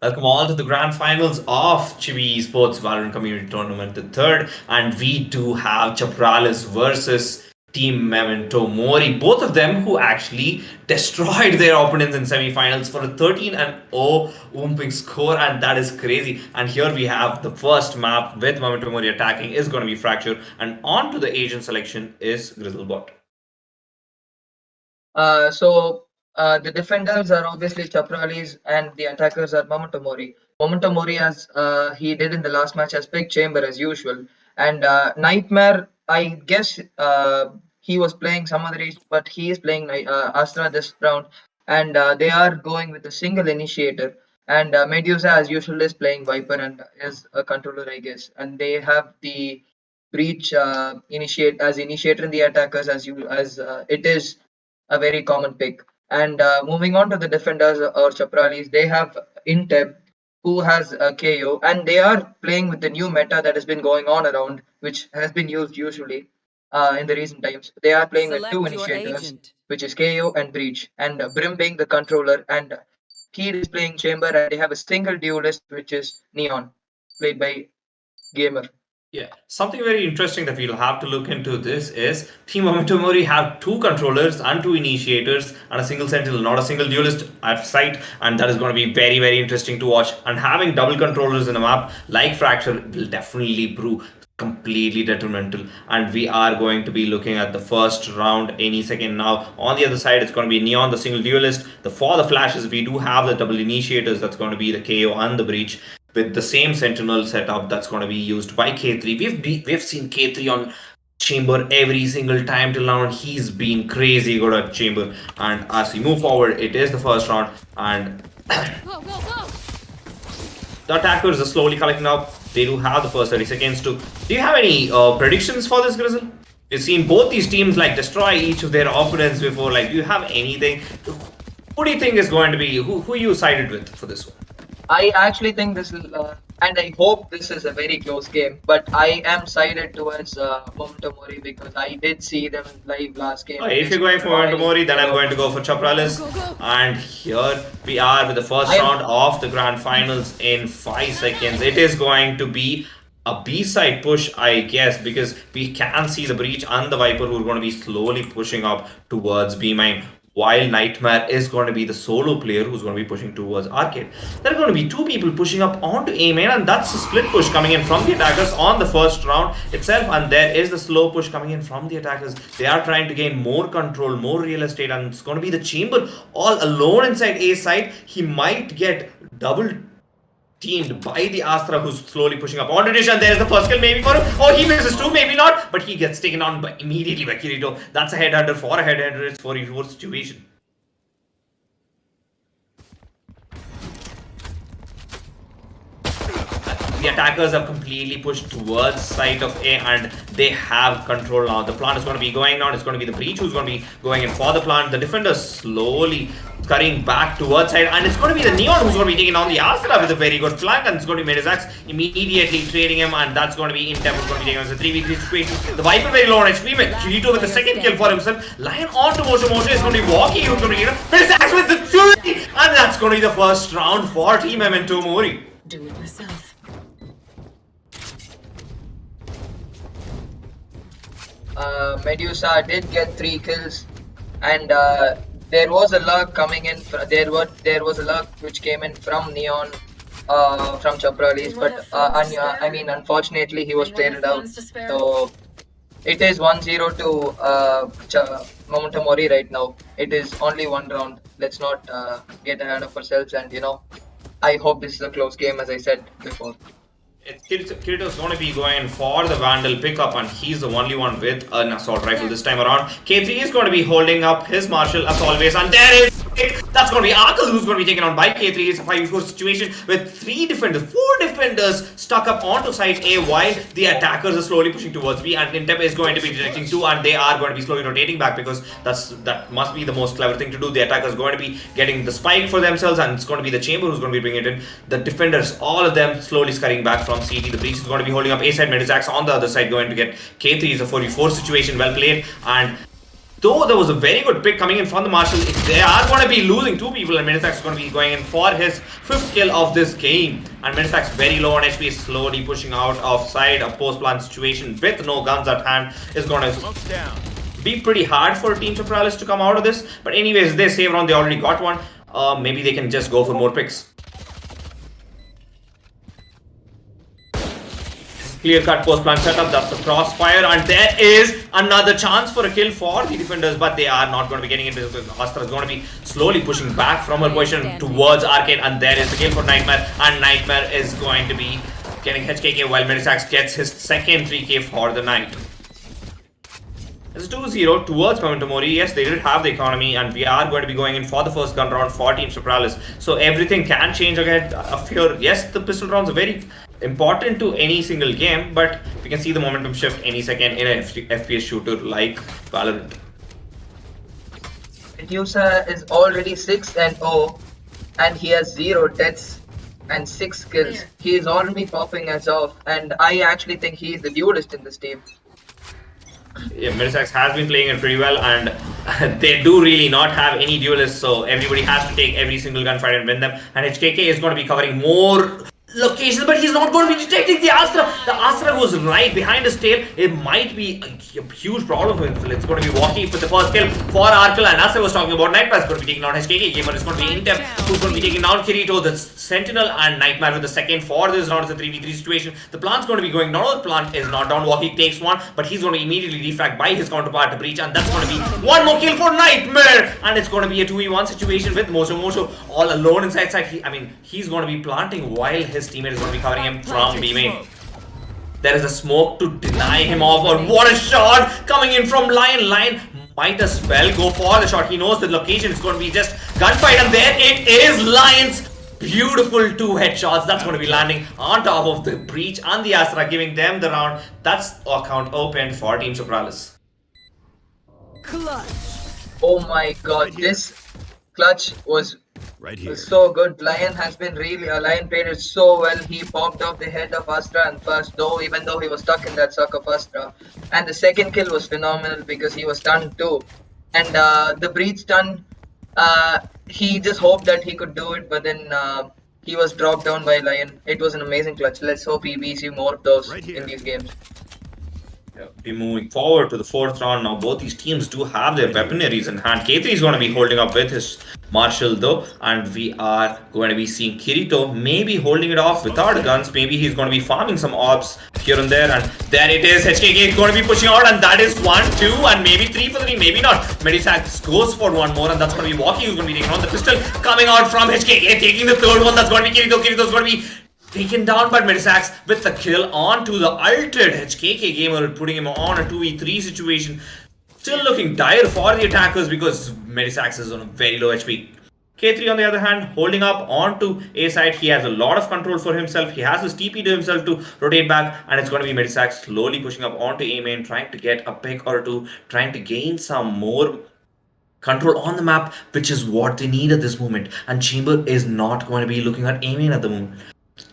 Welcome all to the grand finals of Chibi Esports Valorant Community Tournament, the third, and we do have Chapralis versus Team Memento Mori, both of them who actually destroyed their opponents in semi-finals for a 13-0 whooping score, and that is crazy. And here we have the first map with Memento Mori attacking is going to be Fracture, and on to the agent selection is Grizzlebot. The defenders are obviously Chapralis and the attackers are Memento Mori. Memento Mori, as he did in the last match, has picked Chamber as usual. And Nightmare, I guess he was playing some other agent, but he is playing Astra this round. And they are going with a single initiator. And Medusa, as usual, is playing Viper and is a controller, I guess. And they have the Breach initiator in the attackers as it is a very common pick. And moving on to the defenders or Chapralis, they have Inteb, who has a KO, and they are playing with the new meta that has been going on around, which has been used usually in the recent times. They are playing with two initiators, which is KO and Breach, and Brim being the controller, and Kid is playing Chamber, and they have a single duelist, which is Neon, played by Gamer. Yeah, something very interesting that we'll have to look into this is Team Memento Mori have two controllers and two initiators and a single sentinel, not a single duelist at sight, and that is going to be very, very interesting to watch. And having double controllers in a map like Fracture will definitely prove completely detrimental. And we are going to be looking at the first round any second now. On the other side, it's going to be Neon, the single duelist. For the flashes, we do have the double initiators. That's going to be the KO and the Breach, with the same sentinel setup that's going to be used by K3. We've seen K3 on Chamber every single time till now, and he's been crazy good at Chamber. And as we move forward, it is the first round, and the attackers are slowly collecting up. They do have the first 30 seconds to. Do you have any predictions for this, Grizzle? We've seen both these teams like destroy each of their opponents before. Like, do you have anything? Who do you think is going to be? Who you sided with for this one? I actually think this is, and I hope this is a very close game, but I am sided towards Memento Mori because I did see them live last game. If you're going for Memento Mori, then I'm going to go for Chapralis. And here we are with the first round of the grand finals in 5 seconds. It is going to be a B-side push, I guess, because we can see the Breach and the Viper who are going to be slowly pushing up towards B-Mine, while Nightmare is going to be the solo player who's going to be pushing towards Arcade. There are going to be two people pushing up onto A-Main, and that's a split push coming in from the attackers on the first round itself, and there is the slow push coming in from the attackers. They are trying to gain more control, more real estate, and it's going to be the Chamber all alone inside A side. He might get double teamed by the Astra, who's slowly pushing up onto Dish, and there's the first kill maybe for him. Oh, he misses too, maybe not, but he gets taken on immediately by Kirito. That's a headhunter for a headhunter. It's 4v4 situation. the attackers have completely pushed towards side of A and they have control now. The plant is going to be going down. It's going to be the breach who's going to be going in for the plant. The defenders slowly scurrying back towards side, and it's going to be the Neon who's going to be taking on the Astra with a very good flank, and it's going to be Medizax immediately trading him, and that's going to be Intem who's going to be taking on the 3v3 situation. The Viper very low on HP, Kirito with the second kill for himself. Lion on to Mojo. Mojo is going to be walking, who's going to be taking Medizax with the 2, and that's going to be the first round for Team Memento Mori. Do it yourself. Medusa did get 3 kills, and there was a lurk coming in. There was a lurk which came in from Neon, from Chapralis, but I mean, unfortunately, he was traded out. So it is 1-0 to Memento Mori right now. It is only one round. Let's not get ahead of ourselves, and I hope this is a close game, as I said before. Kirito's going to be going for the Vandal pickup, and he's the only one with an assault rifle this time around. K3 is going to be holding up his Marshal as always, and there is it. That's going to be Arkle who's going to be taken on by K3. It's a 5-4 situation with 4 defenders stuck up onto side A while the attackers are slowly pushing towards B, and Intem is going to be detecting 2, and they are going to be slowly rotating back because that must be the most clever thing to do. The attacker is going to be getting the spike for themselves, and it's going to be the Chamber who's going to be bringing it in. The defenders, all of them slowly scurrying back from CT. The breach is going to be holding up A side, Medizax on the other side going to get K3. Is a 4v4 situation, well played, and though there was a very good pick coming in from the Marshal, they are going to be losing 2 people, and Medizax is going to be going in for his 5th kill of this game. And Medizax very low on HP, is slowly pushing out of side. A post-plant situation with no guns at hand is going to be pretty hard for Team Chapralis to come out of this. But anyways, they save round, they already got one. Maybe they can just go for more picks. Clear-cut post-plant setup, that's the crossfire, and there is another chance for a kill for the defenders, but they are not going to be getting it because Astra is going to be slowly pushing back from her position towards Arcade, and there is the kill for Nightmare, and Nightmare is going to be getting HKK while Medizax gets his second 3k for the night. It's 2-0 towards Memento Mori. Yes, they did have the economy, and we are going to be going in for the first gun round for Team Chapralis. So everything can change again. Yes, the pistol rounds are very important to any single game, but we can see the momentum shift any second in a FPS shooter like Valorant. Medusa is already 6-0, and he has 0 deaths and 6 kills. He is already popping us off, and I actually think he is the duelist in this team. Yeah, Medizax has been playing it pretty well, and they do really not have any duelists, so everybody has to take every single gunfight and win them. And HKK is going to be covering more locations, but he's not going to be detecting the Astra. The Astra goes right behind his tail. It might be a huge problem for him. It's going to be walking for the first kill for Arkle, and as I was talking about, Nightmare is going to be taking down HKK. Gamer is going to be Intem, who's going to be taking down Kirito, the Sentinel, and Nightmare with the second for this round. It's a 3v3 situation. The plant's going to be going down. The plant is not down. Walkie takes one, but he's going to be immediately defragged by his counterpart, the breach, and that's going to be one more kill for Nightmare, and it's going to be a 2v1 situation with Mojo all alone inside side. He's going to be planting while his teammate is going to be covering him from B main. There is a smoke to deny him off, or what a shot coming in from Lion. Lion might as well go for the shot. He knows the location. It's going to be just gunfight, and there it is. Lion's beautiful 2 headshots. That's going to be landing on top of the breach and the Astra, giving them the round. That's account open for Team Chapralis. Clutch. Oh my god, this clutch was so good. Lion played it so well. He popped off the head of Astra and first, even though he was stuck in that suck of Astra. And the second kill was phenomenal because he was stunned too. And the breach stun, he just hoped that he could do it, but then he was dropped down by Lion. It was an amazing clutch. Let's hope we see more of those in these games. Be moving forward to the 4th round now. Both these teams do have their weaponaries in hand. K3 is going to be holding up with his Marshal though, and we are going to be seeing Kirito maybe holding it off without guns. Maybe he's going to be farming some orbs here and there, and there it is. HKK is going to be pushing out, and that is 1, 2, and maybe 3 for 3, maybe not. Medizax goes for one more, and that's going to be Walkie who's going to be taking on the pistol coming out from HKK, taking the 3rd one. That's going to be Kirito. Kirito's going to be taken down by Medizax with the kill onto the altered HKK gamer, putting him on a 2v3 situation. Still looking dire for the attackers because Medizax is on a very low HP. K3 on the other hand, holding up onto A side. He has a lot of control for himself. He has his TP to himself to rotate back, and it's going to be Medisac slowly pushing up onto A main, trying to get a pick or two, trying to gain some more control on the map, which is what they need at this moment. And Chamber is not going to be looking at A main at the moment.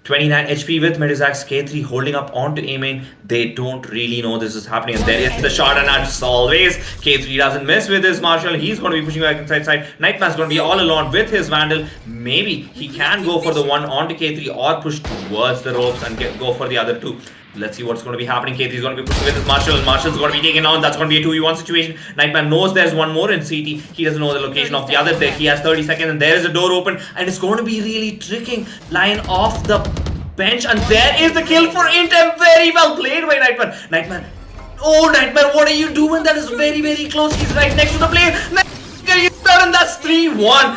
29 HP with Medisax, K3 holding up onto A main. They don't really know this is happening. And there is the shot, and as always, K3 doesn't miss with his Marshall. He's going to be pushing back inside side. Nightman's going to be all alone with his Vandal. Maybe he can go for the one onto K3 or push towards the ropes and go for the other two. Let's see what's going to be happening. K3 is going to be pushing with his Marshall. Marshall's going to be taken on. That's going to be a 2v1 situation. Nightman knows there's one more in CT. He doesn't know the location of the other. There he has 30 seconds, and there is a door open, and it's going to be really tricking Lion off the bench, and there is the kill for Intem. Very well played by Nightman. Nightman. Oh, Nightman, what are you doing? That is very, very close. He's right next to the player. And that's 3-1.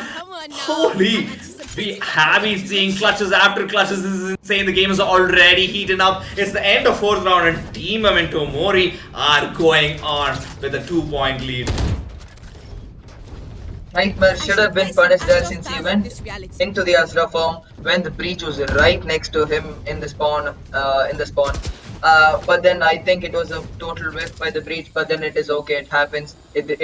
Holy. We have been seeing clutches after clutches. This is insane. The game is already heating up. It's the end of 4th round, and Team Memento Mori are going on with a 2-point lead. Nightmare should have been punished there since he went into the Asura form when the breach was right next to him in the spawn. But then I think it was a total whiff by the breach. But then it is okay. It happens.